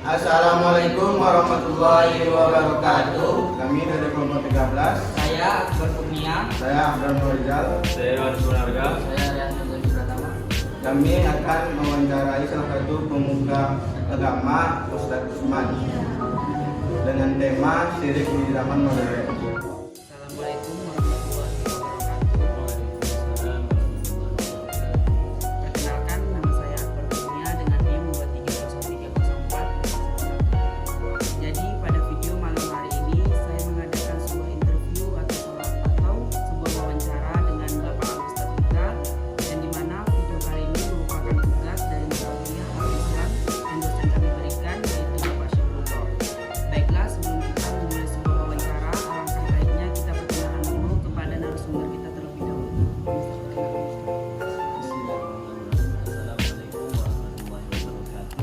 Assalamualaikum warahmatullahi wabarakatuh. Kami dari kelompok 13. Saya Akbar Kurnia. Saya Abdul Rizal. Saya Wan Sunarga. Saya Rian Nurul Pratama. Kami akan mewawancarai salah satu pemuka agama, Ustadz Usman, dengan tema syirik di zaman modern. Assalamualaikum warahmatullahi wabarakatuh. Perkenalkan, nama saya Akbar Kurnia dengan NIM 2303304. Jadi pada video malam hari ini saya mengadakan sebuah interview atau sebuah wawancara dengan Bapak Ustadz kita, yang dimana video kali ini merupakan tugas dari mata kuliah Al-Islam yang dosen kami berikan, yaitu Bapak Syahrullah. Baiklah, sebelum kita memulai sebuah wawancara, alangkah baiknya kita perkenalkan dulu kepada narasumber kita terlebih dahulu. Assalamualaikum warahmatullahi wabarakatuh.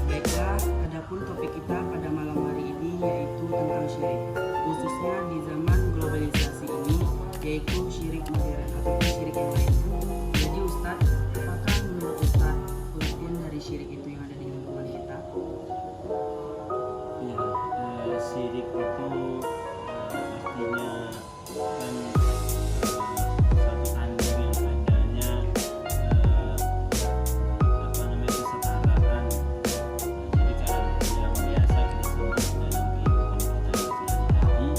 Baiklah, adapun topik kita pada malam hari ini yaitu tentang syirik, khususnya di zaman globalisasi ini, yaitu syirik modern ataupun syirik yang lain. Jadi Ustadz, apakah menurut Ustadz pengertian dari syirik itu yang ada di lingkungan kita? Ya, syirik itu artinya kan suatu tandingan adanya kesetaraan. Jadi kalau yang biasa kita sebut dalam kehidupan kita sehari-hari,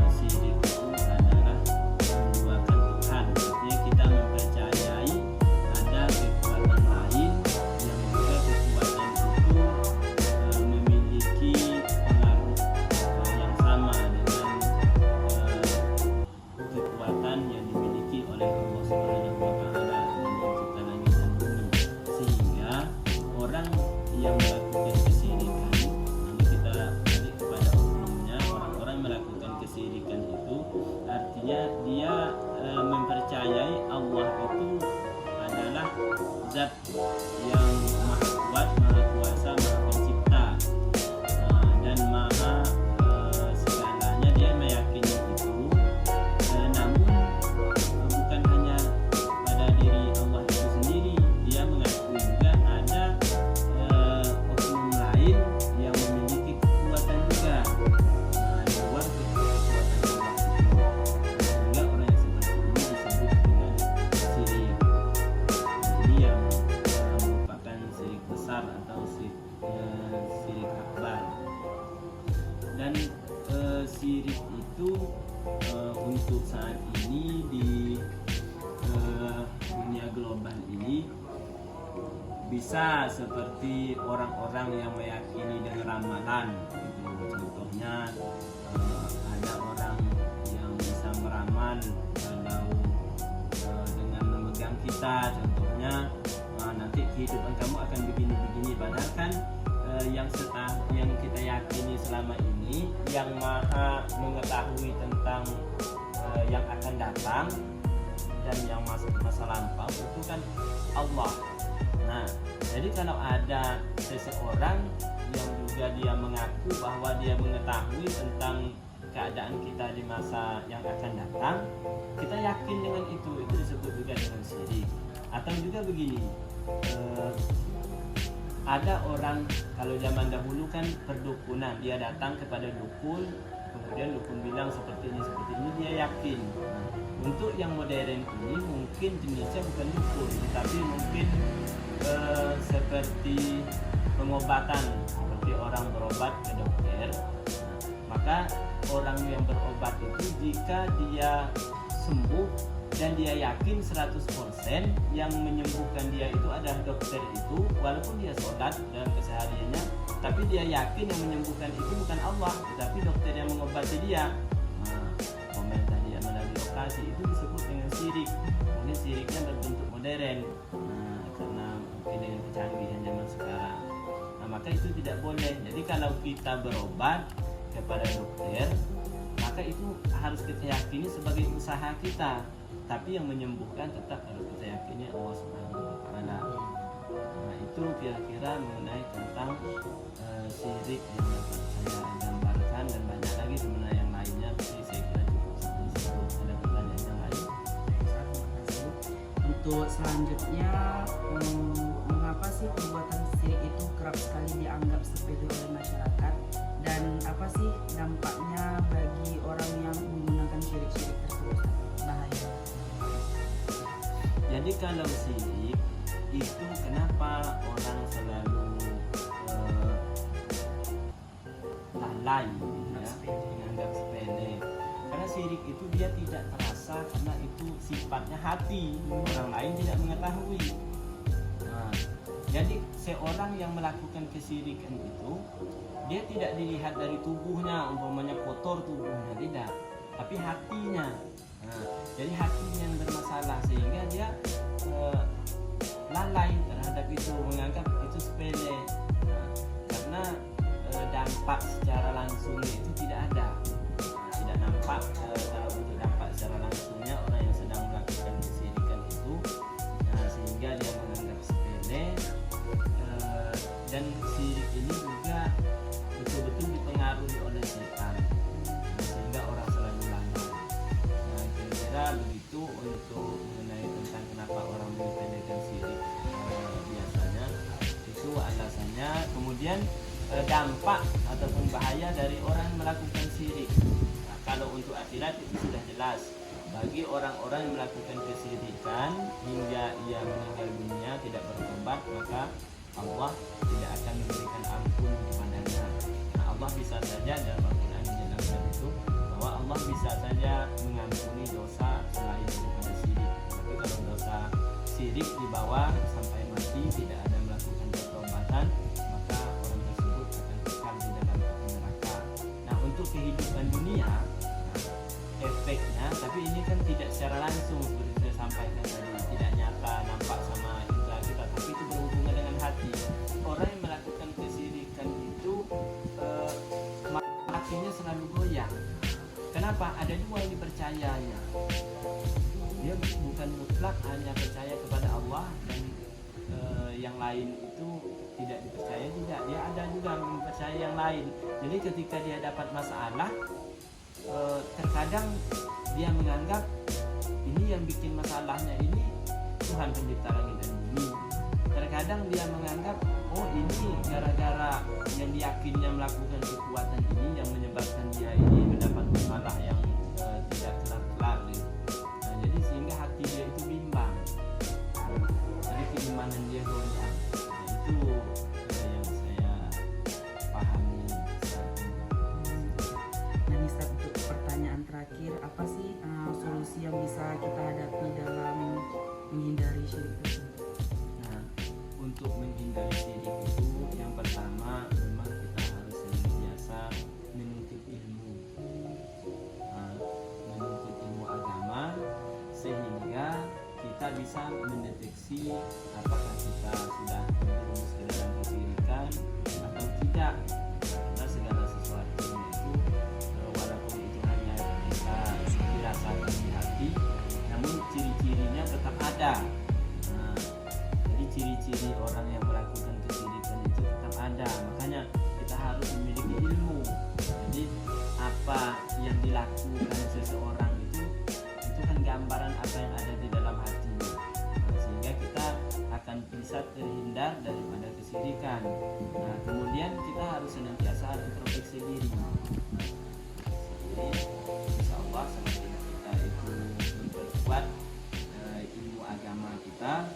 syirik itu adalah menduakan Tuhan. Artinya kita mempercayai ada kekuatan lain yang juga kekuatan itu memiliki pengaruh yang sama dengan kekuatan yang dimiliki oleh Allah Subhanahu wa Ta'ala dan pencipta langit dan bumi, sehingga orang yang melakukan kesyirikan, nanti kita balik kepada umumnya, orang-orang melakukan kesyirikan itu artinya dia mempercayai Allah itu adalah zat yang maha kuat, maha kuasa, maha pencipta, dan maha segalanya. Dia meyakini itu, namun bukan hanya pada diri Allah itu sendiri, dia mengakui juga ada oknum lain yang memiliki kekuatan juga di luar kekuatan Allah itu, sehingga orang yang seperti ini disebut dengan syirik. Ini yang merupakan syirik besar atau syirik akbar. Dan syirik itu untuk saat ini di dunia global ini bisa seperti orang-orang yang meyakini dengan ramalan gitu. Contohnya ada orang yang bisa meramal kalau dengan memegang kita, contohnya nanti kehidupan kamu akan begini-begini, padahal kan yang kita yakini selama ini, yang maha mengetahui tentang yang akan datang dan yang masa lampau itu kan Allah. Jadi kalau ada seseorang yang juga dia mengaku bahwa dia mengetahui tentang keadaan kita di masa yang akan datang, kita yakin dengan itu disebut juga dengan syirik. Atau juga begini, ada orang kalau zaman dahulu kan perdukunan, dia datang kepada dukun, kemudian dukun bilang seperti ini dia yakin. Untuk yang modern ini mungkin jenisnya bukan dukun, tapi mungkin seperti pengobatan, seperti orang berobat ke dokter. Maka orang yang berobat itu jika dia sembuh dan dia yakin 100% yang menyembuhkan dia itu adalah dokter itu, walaupun dia sholat dalam kesehariannya, tapi dia yakin yang menyembuhkan itu bukan Allah, tetapi dokter yang mengobati dia. Komentar dia melalui operasi itu disebut dengan syirik. Mungkin syiriknya berbentuk modern, karena mungkin dengan kecanggihan zaman sekarang. Maka itu tidak boleh. Jadi kalau kita berobat kepada dokter, maka itu harus kita yakini sebagai usaha kita, tapi yang menyembuhkan tetap harus kita yakini Allah Subhanahu wa Ta'ala. Itu kira-kira mengenai tentang syirik yang dapat saya gambarkan, dan banyak lagi sebenarnya yang lainnya, tapi saya kira cukup sampai situ. Ada pertanyaan yang lain? Untuk selanjutnya, mengapa sih perbuatan syirik itu kerap sekali dianggap sepele oleh masyarakat, dan apa sih dampaknya bagi orang yang menggunakan syirik-syirik tersebut? Bahaya. Jadi kalau syirik itu kenapa orang selalu lalai, menganggap sepele? Karena syirik itu dia tidak terasa, karena itu sifatnya hati, orang lain tidak mengetahui. Jadi seorang yang melakukan kesyirikan itu, dia tidak dilihat dari tubuhnya, umpamanya kotor tubuhnya, tidak, tapi hatinya. Jadi hatinya yang bermasalah, sehingga dia lalai terhadap itu, menganggap itu sepele. Karena dampak secara langsungnya itu tidak ada, tidak nampak. Kalau untuk dampak secara langsungnya orang yang sedang melakukan kesyirikan itu, sehingga dia menganggap sepele. Dan syirik ini juga betul-betul dipengaruhi oleh setan, sehingga orang selalu lalai. Kira-kira begitu untuk mengenai tentang kenapa orang menyepelekan syirik. Biasanya itu alasannya. Kemudian dampak ataupun bahaya dari orang melakukan syirik. Kalau untuk akhirat itu sudah jelas. Bagi orang-orang yang melakukan kesyirikan hingga ia meninggal dunia tidak bertobat, maka Allah tidak akan memberikan ampun kepadanya. Allah bisa saja dalam Al-Quran dijelaskan itu bahwa Allah bisa saja mengampuni dosa selain daripada syirik. Tapi kalau dosa syirik dibawa sampai mati, tidak ada melakukan pertobatan, maka orang tersebut akan kekal di dalam neraka. Nah, untuk kehidupan dunia, efeknya, tapi ini kan tidak secara langsung seperti saya sampaikan tadi, tidak nyata nampak sama indera kita, tapi itu berhubungan dengan hati. Orang yang melakukan kesyirikan itu hatinya selalu goyang. Kenapa? Ada dua yang dipercayanya. Dia bukan mutlak hanya percaya kepada Allah dan yang lain itu tidak dipercaya, tidak. Dia ada juga mempercayai yang lain. Jadi ketika dia dapat masalah, terkadang dia menganggap ini yang bikin masalahnya ini Tuhan pencipta langit dan bumi. Terkadang dia menganggap oh ini gara-gara yang diyakinnya melakukan kekuatan ini yang menyebabkan dia ini mendapat masalah yang tidak kelar-kelar gitu. Nah, jadi sehingga hati dia itu bimbang. Jadi keimanan dia goyang. Nah, itu yang saya pahami. Nah, Ustaz, untuk pertanyaan terakhir, apa sih solusi yang bisa kita hadapi dalam menghindari syirik tersebut? Nah, untuk menghindari syirik itu yang pertama memang kita harus senantiasa menuntut ilmu, menuntut ilmu agama, sehingga kita bisa mendeteksi apakah kita sudah terjerumus ke dalam kesyirikan atau tidak. Karena segala sesuatunya itu walaupun itu hanya bisa dirasakan di hati, namun ciri-cirinya tetap ada. Jadi ciri-ciri orang yang melakukan ada. Makanya kita harus memiliki ilmu. Jadi apa yang dilakukan seseorang itu kan gambaran apa yang ada di dalam hatinya. Sehingga kita akan bisa terhindar daripada kesyirikan. Nah, kemudian kita harus senantiasa introspeksi diri. Jadi, insya Allah semakin kita itu memperkuat ilmu agama kita,